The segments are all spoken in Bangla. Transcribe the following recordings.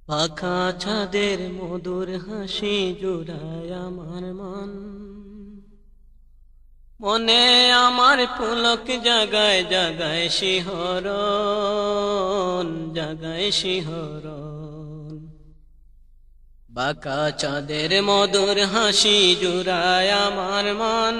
পাখা ছাদের মধুর হাসি জুড়ায় আমার মন, মনে আমার পুলক জাগায় জাগায় শিহরণ, জাগায় শিহরণ। বাঁকা চাঁদের মধুর হাসি জুড়ায় আমার মন,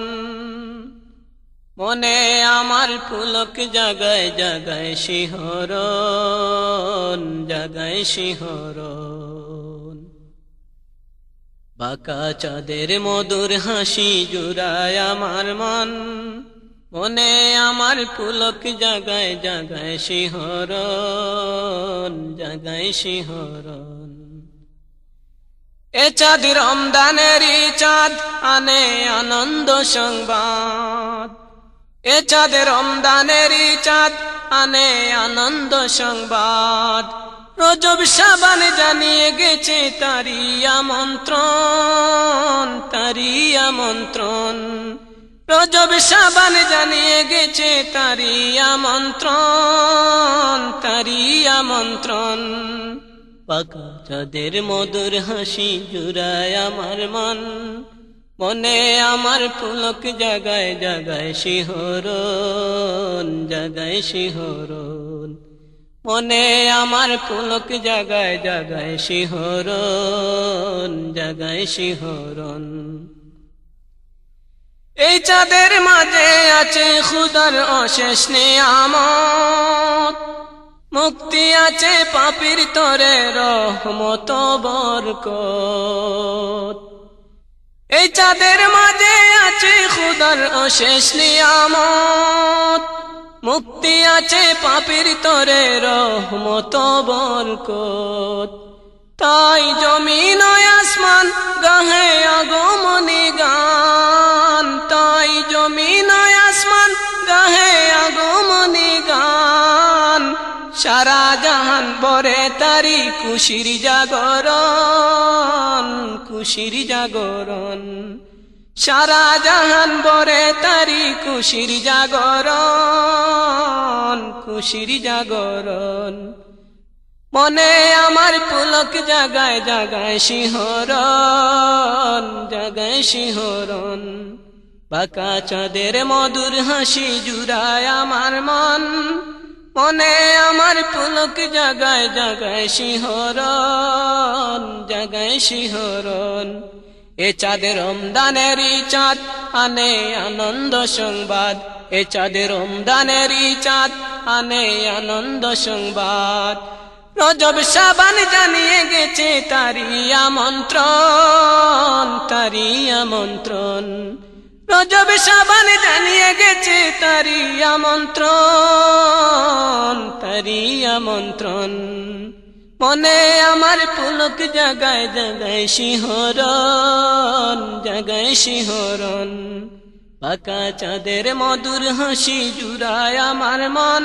মনে আমার পুলক জাগায় জাগায় শিহরণ, জাগায় শিহরণ। বাঁকা চাঁদের মধুর হাসি জুড়ায় আমার মন, মনে আমার পুলক জাগায় জাগায় শিহরণ, জাগায় শিহরণ। এ চাঁদ রমজানেরই চাঁদ আনে আনন্দ সংবাদ, এ চাঁদ রমজানেরই চাঁদ আনে আনন্দ সংবাদ। রজব শাবান জানিয়ে গেছে তারি আমন্ত্রণ, তারি আমন্ত্রণ। রজব শাবান জানিয়ে গেছে তারি আমন্ত্রণ, তারি আমন্ত্রণ। পাকা চাঁদের মধুর হাসি জুড়ায় আমার মন, মনে আমার পুলক জাগায় জাগায় শিহরণ, জাগায় শিহরণ। মনে আমার পুলক জাগায় জাগায় শিহরণ, জাগায় শিহরণ। এই চাঁদের মাঝে আছে খুদার অশেষ নিয়ামত, মুক্তি আছে পাপীর তরে রহমত বরকত। এই চাঁদের মাঝে আছে খুদার অশেষ নিয়ামত, মুক্তি আছে পাপীর তরে রহমত বরকত। তাই জমিন ও আসমান গাহে আগমনী গান, তাই জমিন ও আসমান গাহে আগমনী গান। সারা জাহান ভরে তারি খুশির জাগরণ, খুশির জাগরণ। সারা জাহান ভরে তারি খুশির জাগরণ, খুশির জাগরণ। মনে আমার পুলক জাগায় জাগায় শিহরণ, জাগায় শিহরণ। বাঁকা চাঁদের মধুর হাসি জুড়ায় আমার মন, মনে আমার পুলক জাগায় জাগায় শিহরণ, জাগায় শিহরণ। এ চাঁদ রমজানেরই চাঁদ আনে আনন্দ সংবাদ, এ চাঁদ রমজানেরই চাঁদ আনে আনন্দ সংবাদ। রজব শাবান জানিয়ে গেছে তারি আমন্ত্রণ, তারি আমন্ত্রণ। রজব শাবান জানিয়ে গেছে তারি আমন্ত্রণ, তারি আমন্ত্রণ। মনে আমার পুলক জাগায় জাগায় শিহরণ, জাগায় শিহরণ। পাকা চাঁদের মধুর হাসি জুড়ায় আমার মন,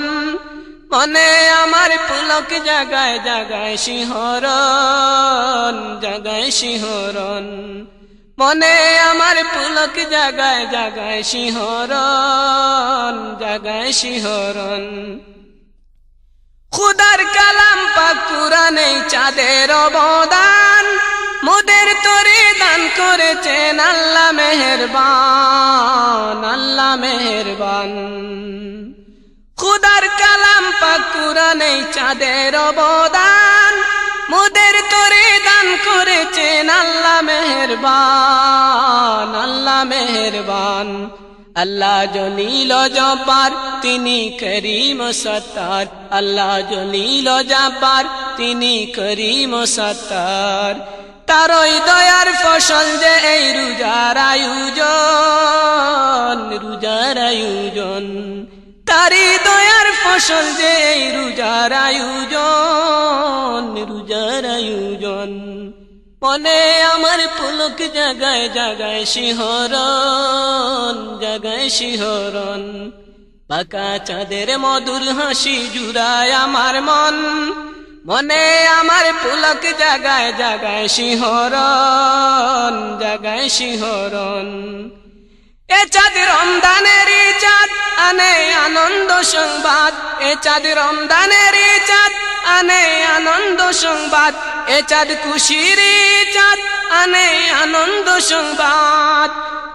মনে আমার পুলক জাগায় জাগায় শিহরণ, জাগায় শিহরণ। মনে আমার পুলক জাগায় জাগায় শিহরণ, জাগায় শিহরণ। খুদার কালাম পাক কুরআনে চাঁদের অবদান, মোদের তরে দান করেছেন আল্লাহ মেহেরবান, আল্লাহ মেহেরবান। খুদার কালাম পাক কুরআনে চাঁদের অবদান, মোদের তরে দান করেছেন আল্লাহ মেহেরবান, আল্লাহ মেহেরবান। আল্লাহ জলিল জব্বার তিনি করিম সত্তার, আল্লাহ জলিল জব্বার তিনি করিম সত্তার। তারই দয়ার ফসল যে এই রোজার আয়োজন, রোজার আয়োজন। তারি দয়ার ফসল যে এই রোজার আয়োজন, রোজার আয়োজন। মনে আমার পুলক জাগায় জাগায় শিহরণ, জাগায় শিহরণ। বাঁকা চাঁদের মধুর হাসি জুড়ায় আমার মন, মনে আমার পুলক জাগায় জাগায় শিহরণ, জাগায় শিহরণ। এ চাঁদ রমজানেরই চাঁদ আনে আনন্দ সংবাদ, এ চাঁদ রমজানেরই চাঁদ আনে আনন্দ সংবাদ, এ চাঁদ খুশির চাঁদ আনে আনন্দ সংবাদ।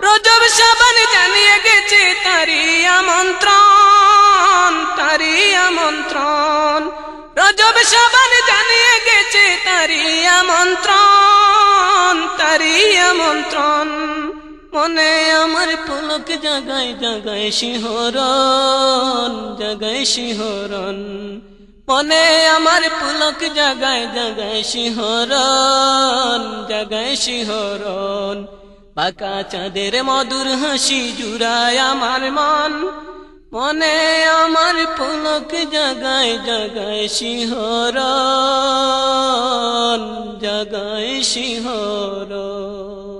রজব শাবান জানিয়ে গেছে তারি আমন্ত্রণ, তারি আমন্ত্রণ। রজব শাবান জানিয়ে গেছে তারি আমন্ত্রণ, তারি আমন্ত্রণ। মনে আমার পুলক জাগায় জাগায় শিহরণ, জাগায় শিহরণ। মনে আমার পুলক জাগায় জাগায় শিহরণ, জাগায় শিহরণ। বাঁকা চাঁদের মধুর হাসি জুড়ায় আমার মন, মনে আমার পুলক জাগায় জাগায় শিহরণ, জাগায় শিহরণ।